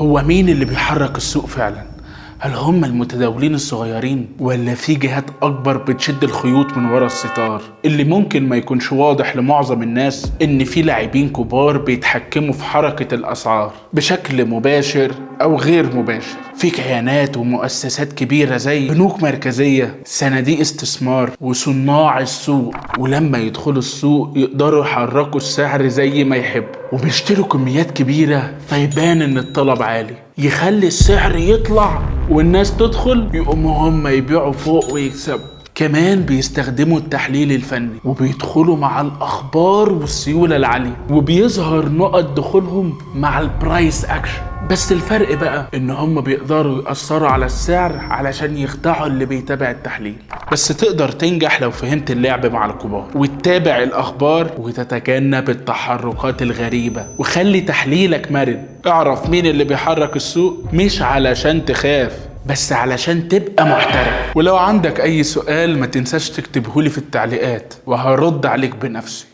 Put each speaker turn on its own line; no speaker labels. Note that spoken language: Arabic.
هو مين اللي بيحرك السوق فعلا؟ هل هم المتداولين الصغيرين ولا في جهات اكبر بتشد الخيوط من ورا الستار؟ اللي ممكن ما يكونش واضح لمعظم الناس ان في لاعبين كبار بيتحكموا في حركة الاسعار بشكل مباشر او غير مباشر. في كيانات ومؤسسات كبيرة زي بنوك مركزية، صناديق استثمار، وصناع السوق، ولما يدخلوا السوق يقدروا يحركوا السعر زي ما يحبوا، وبيشتروا كميات كبيرة فيبان ان الطلب عالي، يخلي السعر يطلع والناس تدخل يقوموا هم يبيعوا فوق ويكسبوا. كمان بيستخدموا التحليل الفني وبيدخلوا مع الأخبار والسيولة العالية، وبيظهر نقط دخولهم مع البرايس أكشن. بس الفرق بقى إن هم بيقدروا يأثروا على السعر علشان يخدعوا اللي بيتابع التحليل. بس تقدر تنجح لو فهمت اللعب مع الكبار وتتابع الأخبار وتتجنب التحركات الغريبة، وخلي تحليلك مرن. اعرف مين اللي بيحرك السوق، مش علشان تخاف بس علشان تبقى محترف. ولو عندك أي سؤال ما تنساش تكتبهولي في التعليقات وهرد عليك بنفسي.